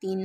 3